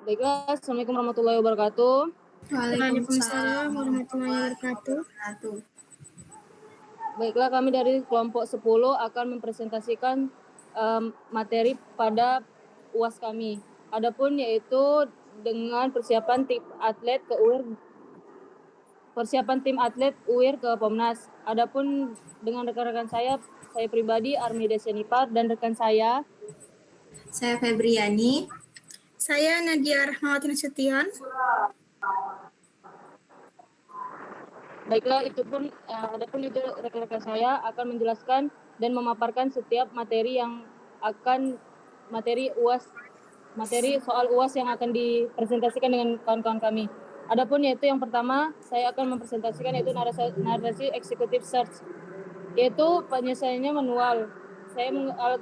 Baiklah, Assalamualaikum warahmatullahi wabarakatuh. Waalaikumsalam warahmatullahi wabarakatuh. Baiklah, kami dari kelompok 10 akan mempresentasikan materi pada UAS kami. Adapun yaitu dengan persiapan tim atlet ke Pomnas. Adapun dengan rekan-rekan saya pribadi Armida Senipar dan rekan saya Febriani. Saya Nadia Rahmawati Nasution. Baiklah, adapun itu rekan-rekan saya akan menjelaskan dan memaparkan setiap materi soal UAS yang akan dipresentasikan dengan kawan-kawan kami. Adapun yaitu yang pertama, saya akan mempresentasikan yaitu narasi executive search, yaitu penyelesaiannya manual.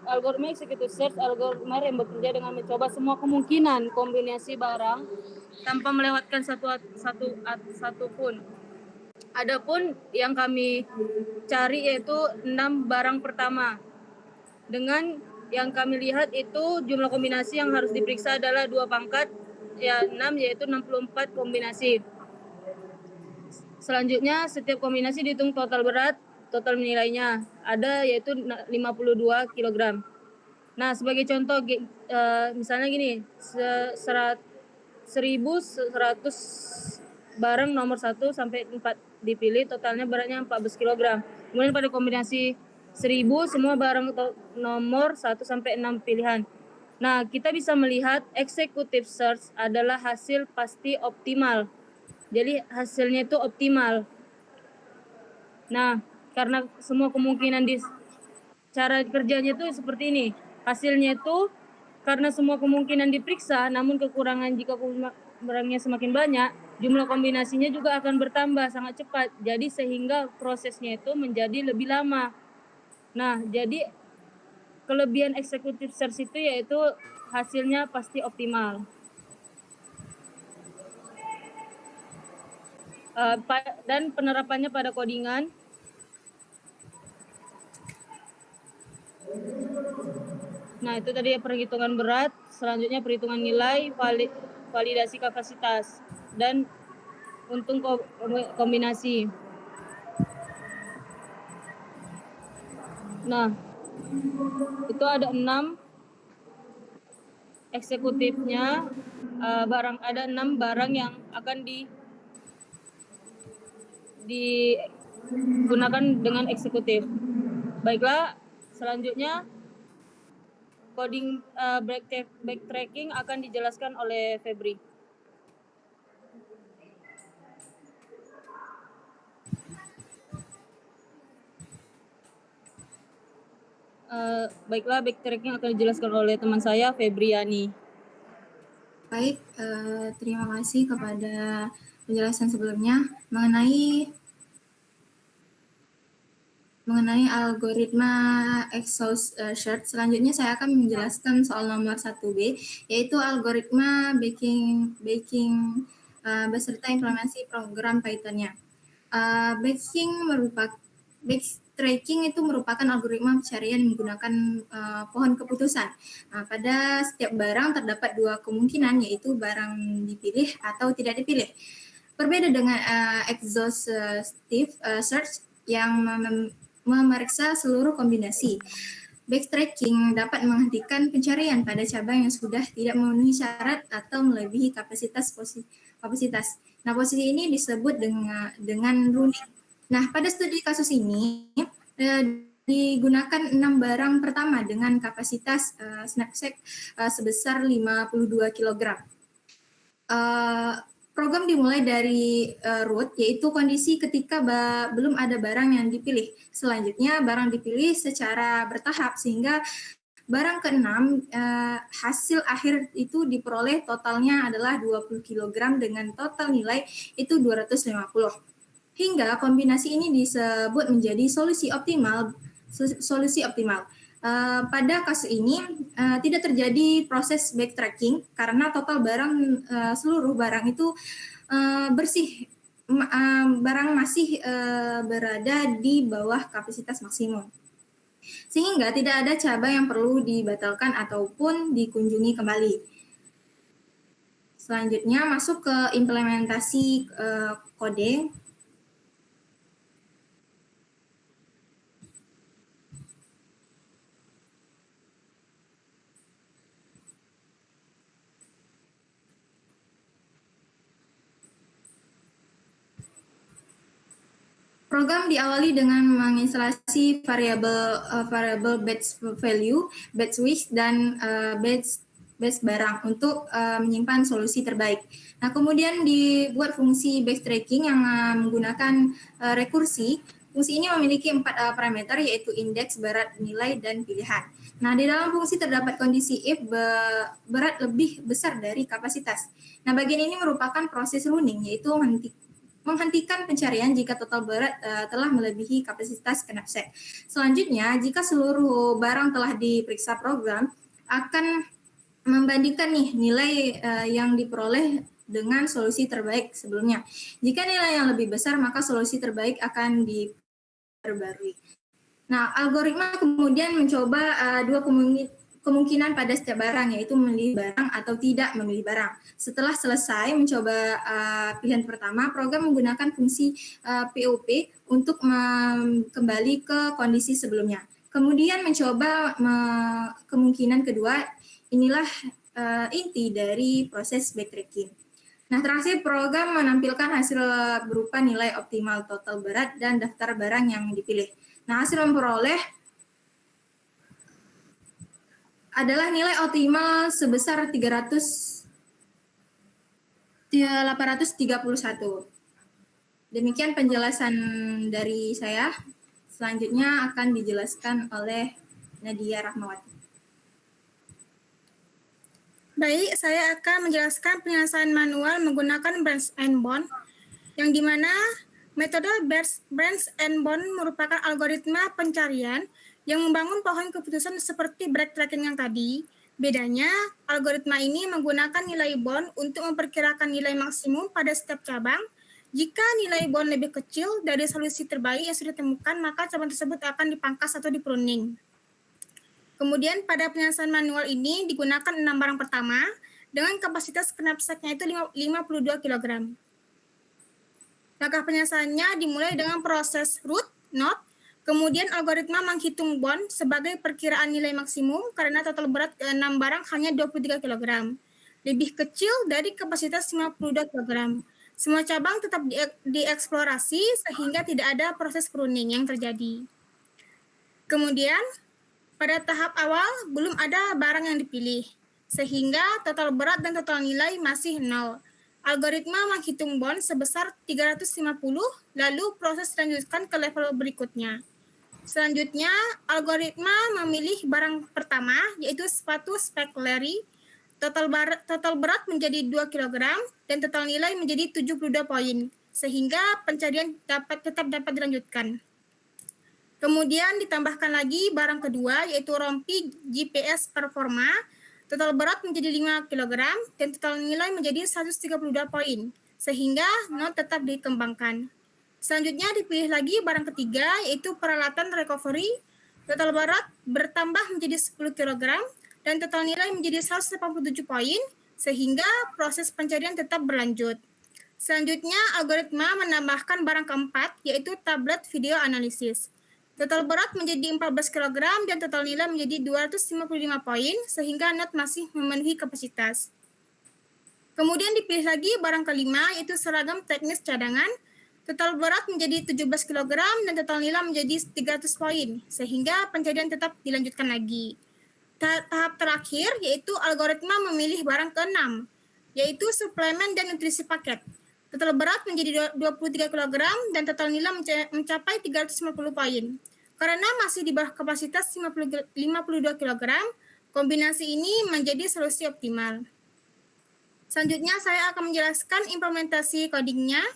Algoritma executive search algoritma yang bekerja dengan mencoba semua kemungkinan kombinasi barang tanpa melewatkan satu pun. Adapun yang kami cari yaitu 6 barang pertama. Dengan yang kami lihat itu jumlah kombinasi yang harus diperiksa adalah 2 pangkat, 6 yaitu 64 kombinasi. Selanjutnya setiap kombinasi dihitung total berat, total nilainya ada yaitu 52 kg. Nah, sebagai contoh misalnya gini, 1100 barang nomor 1 sampai 4 dipilih, totalnya beratnya 14 kg. Kemudian pada kombinasi 1000 semua barang nomor 1 sampai 6 pilihan. Nah, kita bisa melihat executive search adalah hasil pasti optimal. Jadi hasilnya itu optimal. Nah, karena semua kemungkinan di cara kerjanya itu seperti ini. Hasilnya itu karena semua kemungkinan diperiksa, namun kekurangan jika barangnya semakin banyak, jumlah kombinasinya juga akan bertambah sangat cepat. Jadi sehingga prosesnya itu menjadi lebih lama. Nah, jadi kelebihan executive search itu yaitu hasilnya pasti optimal. Dan penerapannya pada codingan. Nah, itu tadi perhitungan berat, selanjutnya perhitungan nilai, validasi kapasitas, dan untung kombinasi. Nah, itu ada 6 eksekutifnya, ada 6 barang yang akan digunakan dengan eksekutif. Baiklah, selanjutnya coding backtracking akan dijelaskan oleh Febri. Baiklah, backtracking akan dijelaskan oleh teman saya Febriani. Baik, terima kasih kepada penjelasan sebelumnya mengenai algoritma exhaust search. Selanjutnya saya akan menjelaskan soal nomor 1B, yaitu algoritma baking beserta implementasi program Python-nya. Backtracking itu merupakan algoritma pencarian menggunakan pohon keputusan. Pada setiap barang terdapat 2 kemungkinan, yaitu barang dipilih atau tidak dipilih. Berbeda dengan exhaustive search yang memeriksa seluruh kombinasi. Backtracking dapat menghentikan pencarian pada cabang yang sudah tidak memenuhi syarat atau melebihi kapasitas. Nah, posisi ini disebut dengan running. Nah, pada studi kasus ini digunakan 6 barang pertama dengan kapasitas knapsack sebesar 52 kg. Program dimulai dari root, yaitu kondisi ketika belum ada barang yang dipilih. Selanjutnya barang dipilih secara bertahap sehingga barang ke-6 hasil akhir itu diperoleh totalnya adalah 20 kg dengan total nilai itu 250. Hingga kombinasi ini disebut menjadi solusi optimal. Pada kasus ini tidak terjadi proses backtracking karena total seluruh barang itu bersih. Barang masih berada di bawah kapasitas maksimum, sehingga tidak ada cabang yang perlu dibatalkan ataupun dikunjungi kembali. Selanjutnya masuk ke implementasi kode. Program diawali dengan menginstalasi variabel batch value, batch width, dan batch barang untuk menyimpan solusi terbaik. Nah, kemudian dibuat fungsi backtracking yang menggunakan rekursi. Fungsi ini memiliki 4 parameter, yaitu indeks, berat, nilai, dan pilihan. Nah, di dalam fungsi terdapat kondisi if berat lebih besar dari kapasitas. Nah, bagian ini merupakan proses running, yaitu menghentikan pencarian jika total berat telah melebihi kapasitas knapsack. Selanjutnya, jika seluruh barang telah diperiksa, program akan membandingkan nih nilai yang diperoleh dengan solusi terbaik sebelumnya. Jika nilai yang lebih besar, maka solusi terbaik akan diperbarui. Nah, algoritma kemudian mencoba dua kemungkinan pada setiap barang, yaitu memilih barang atau tidak memilih barang. Setelah selesai mencoba pilihan pertama, program menggunakan fungsi POP untuk kembali ke kondisi sebelumnya. Kemudian mencoba kemungkinan kedua. Inilah inti dari proses backtracking. Nah, terakhir program menampilkan hasil berupa nilai optimal total berat dan daftar barang yang dipilih. Nah, hasil memperoleh adalah nilai optimal sebesar 831. Demikian penjelasan dari saya. Selanjutnya akan dijelaskan oleh Nadia Rahmawati. Baik, saya akan menjelaskan penyelesaian manual menggunakan branch and bond, yang dimana metode branch and bond merupakan algoritma pencarian yang membangun pohon keputusan seperti backtracking yang tadi. Bedanya, algoritma ini menggunakan nilai bond untuk memperkirakan nilai maksimum pada setiap cabang. Jika nilai bond lebih kecil dari solusi terbaik yang sudah ditemukan, maka cabang tersebut akan dipangkas atau dipruning. Kemudian pada penyelesaian manual ini digunakan 6 barang pertama dengan kapasitas knapsacknya itu 52 kg. Langkah penyelesaiannya dimulai dengan proses root, node, kemudian algoritma menghitung bond sebagai perkiraan nilai maksimum karena total berat 6 barang hanya 23 kg. Lebih kecil dari kapasitas 52 kg. Semua cabang tetap dieksplorasi sehingga tidak ada proses pruning yang terjadi. Kemudian, pada tahap awal belum ada barang yang dipilih, sehingga total berat dan total nilai masih 0. Algoritma menghitung bond sebesar 350, lalu proses dilanjutkan ke level berikutnya. Selanjutnya, algoritma memilih barang pertama, yaitu sepatu spek Larry. Total berat menjadi 2 kg dan total nilai menjadi 72 poin, sehingga pencarian tetap dapat dilanjutkan. Kemudian ditambahkan lagi barang kedua, yaitu rompi GPS Performa. Total berat menjadi 5 kg dan total nilai menjadi 132 poin, sehingga node tetap dikembangkan. Selanjutnya dipilih lagi barang ketiga, yaitu peralatan recovery. Total berat bertambah menjadi 10 kg dan total nilai menjadi 187 poin, sehingga proses pencarian tetap berlanjut. Selanjutnya, algoritma menambahkan barang keempat, yaitu tablet video analisis. Total berat menjadi 14 kg dan total nilai menjadi 255 poin, sehingga node masih memenuhi kapasitas. Kemudian dipilih lagi barang kelima, yaitu seragam teknis cadangan. Total berat menjadi 17 kg dan total nilai menjadi 300 poin, sehingga pencarian tetap dilanjutkan lagi. Tahap terakhir, yaitu algoritma memilih barang ke-6, yaitu suplemen dan nutrisi paket. Total berat menjadi 23 kg dan total nilai mencapai 350 poin. Karena masih di bawah kapasitas 52 kg, kombinasi ini menjadi solusi optimal. Selanjutnya saya akan menjelaskan implementasi codingnya,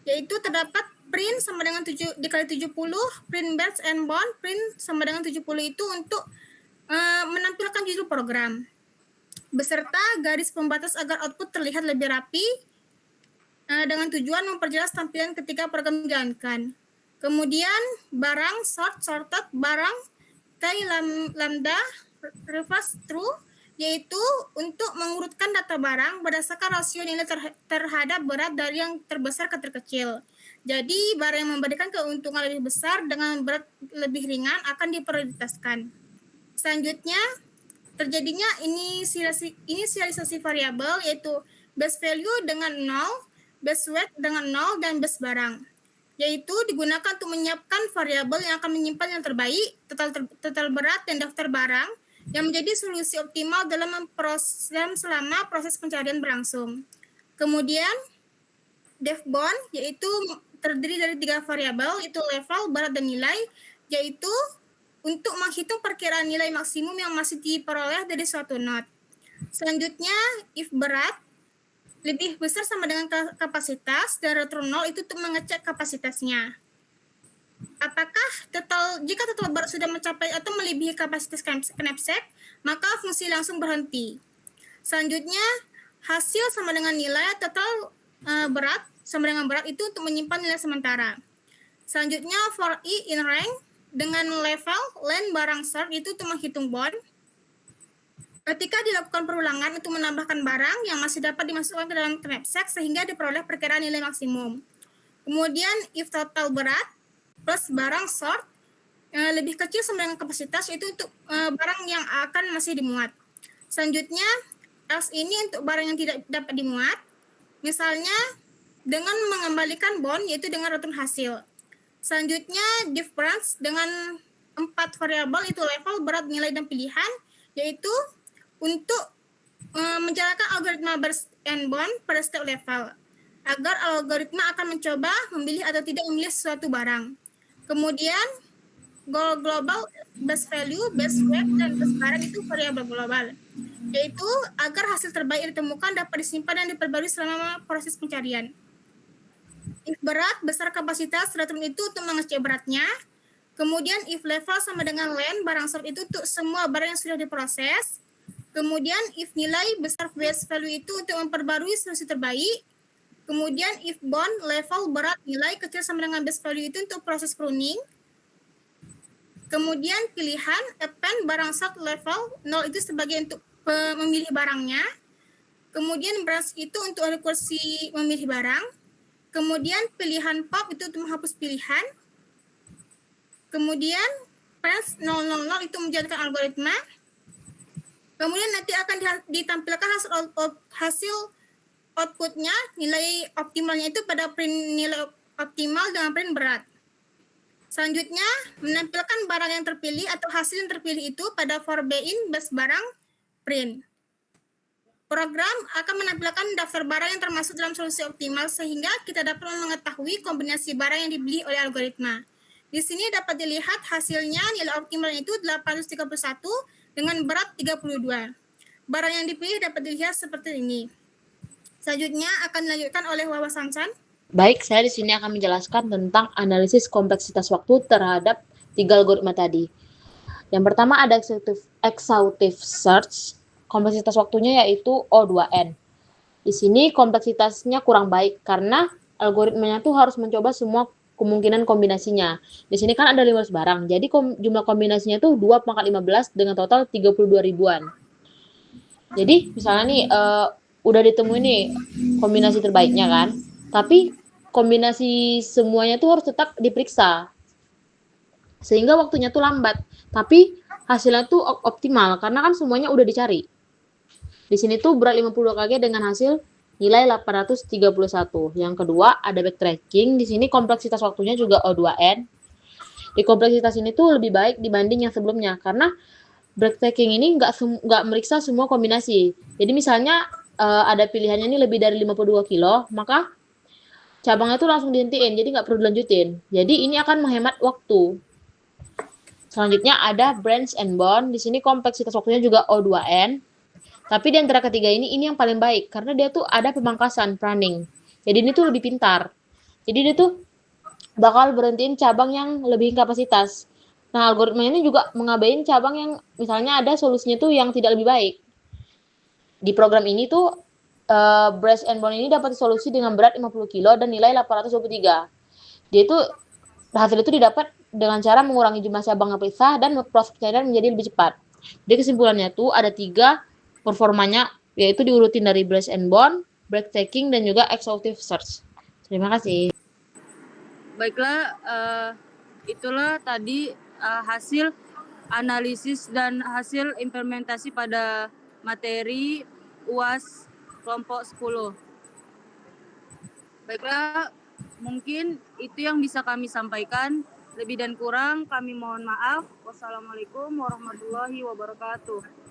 yaitu terdapat print sama dengan 7 dikali 70, print batch and bond, print sama dengan 70 itu untuk menampilkan judul program, beserta garis pembatas agar output terlihat lebih rapi dengan tujuan memperjelas tampilan ketika program dijalankan. Kemudian barang sorted, barang lambda, reverse true, yaitu untuk mengurutkan data barang berdasarkan rasio nilai terhadap berat dari yang terbesar ke terkecil. Jadi barang yang memberikan keuntungan lebih besar dengan berat lebih ringan akan diprioritaskan. Selanjutnya, terjadinya inisialisasi variabel, yaitu base value dengan 0, base weight dengan 0, dan base barang, yaitu digunakan untuk menyiapkan variabel yang akan menyimpan yang terbaik, total berat, dan daftar barang yang menjadi solusi optimal dalam selama proses pencarian berlangsung. Kemudian, def bond, yaitu terdiri dari 3 variabel, yaitu level, berat, dan nilai, yaitu untuk menghitung perkiraan nilai maksimum yang masih diperoleh dari suatu node. Selanjutnya, if berat lebih besar sama dengan kapasitas dan return 0 itu untuk mengecek kapasitasnya. Apakah jika total berat sudah mencapai atau melebihi kapasitas knapsack, maka fungsi langsung berhenti. Selanjutnya, hasil sama dengan nilai total berat sama dengan berat itu untuk menyimpan nilai sementara. Selanjutnya, for i in rank dengan level, length, barang sort itu untuk menghitung bond. Ketika dilakukan perulangan untuk menambahkan barang yang masih dapat dimasukkan ke dalam knapsack sehingga diperoleh perkiraan nilai maksimum. Kemudian, if total berat plus barang sort lebih kecil sama dengan kapasitas, itu untuk barang yang akan masih dimuat. Selanjutnya, else ini untuk barang yang tidak dapat dimuat, misalnya dengan mengembalikan bond, yaitu dengan return hasil. Selanjutnya, difference dengan 4 variabel, itu level, berat, nilai, dan pilihan, yaitu untuk menjalankan algoritma burst and bond pada setiap level, agar algoritma akan mencoba memilih atau tidak memilih suatu barang. Kemudian, goal global, base value, base weight, dan base barang itu variabel global, yaitu agar hasil terbaik ditemukan dapat disimpan dan diperbarui selama proses pencarian. If berat, besar kapasitas, return itu untuk mengecek beratnya. Kemudian if level sama dengan length, barang sort itu untuk semua barang yang sudah diproses. Kemudian if nilai, besar base value itu untuk memperbarui solusi terbaik. Kemudian if bond, level, berat, nilai, kecil sama dengan base value itu untuk proses pruning. Kemudian pilihan, append, barang sort, level, 0 itu sebagai untuk memilih barangnya. Kemudian branch itu untuk rekursi memilih barang. Kemudian pilihan pop itu untuk menghapus pilihan. Kemudian press 000 itu menjalankan algoritma. Kemudian nanti akan ditampilkan hasil outputnya, nilai optimalnya itu pada print nilai optimal dengan print berat. Selanjutnya, menampilkan barang yang terpilih atau hasil yang terpilih itu pada for in base barang print. Program akan menampilkan daftar barang yang termasuk dalam solusi optimal sehingga kita dapat mengetahui kombinasi barang yang dibeli oleh algoritma. Di sini dapat dilihat hasilnya nilai optimalnya itu 831 dengan berat 32. Barang yang dipilih dapat dilihat seperti ini. Selanjutnya akan dilanjutkan oleh Wawa Sansan. Baik, saya di sini akan menjelaskan tentang analisis kompleksitas waktu terhadap 3 algoritma tadi. Yang pertama ada exhaustive search. Kompleksitas waktunya yaitu O2N. Di sini kompleksitasnya kurang baik karena algoritmanya tuh harus mencoba semua kemungkinan kombinasinya. Di sini kan ada 15 barang, jadi jumlah kombinasinya tuh 2 pangkat 15 dengan total 32 ribuan. Jadi misalnya nih, udah ditemuin nih kombinasi terbaiknya kan, tapi kombinasi semuanya tuh harus tetap diperiksa. Sehingga waktunya tuh lambat, tapi hasilnya tuh optimal karena kan semuanya udah dicari. Di sini tuh berat 52 kg dengan hasil nilai 831. Yang kedua ada backtracking. Di sini kompleksitas waktunya juga O2N. Di kompleksitas ini tuh lebih baik dibanding yang sebelumnya karena backtracking ini nggak meriksa semua kombinasi. Jadi misalnya ada pilihannya ini lebih dari 52 kilo, maka cabangnya tuh langsung dihentiin, jadi nggak perlu dilanjutin. Jadi ini akan menghemat waktu. Selanjutnya ada branch and bond. Di sini kompleksitas waktunya juga O2N. Tapi di antara ketiga ini yang paling baik karena dia tuh ada pemangkasan pruning. Jadi ini tuh lebih pintar. Jadi dia tuh bakal berhentiin cabang yang lebih kapasitas. Nah, algoritma ini juga mengabaikan cabang yang misalnya ada solusinya tuh yang tidak lebih baik. Di program ini tuh branch and bond ini dapat solusi dengan berat 50 kilo dan nilai 823. Dia itu hasil itu didapat dengan cara mengurangi jumlah cabang yang terpisah dan proses pencarian menjadi lebih cepat. Jadi kesimpulannya tuh ada 3 performanya, yaitu diurutin dari branch and bond, breathtaking, dan juga exhaustive search. Terima kasih. Baiklah, itulah tadi hasil analisis dan hasil implementasi pada materi UAS kelompok 10. Baiklah, mungkin itu yang bisa kami sampaikan. Lebih dan kurang kami mohon maaf. Wassalamualaikum warahmatullahi wabarakatuh.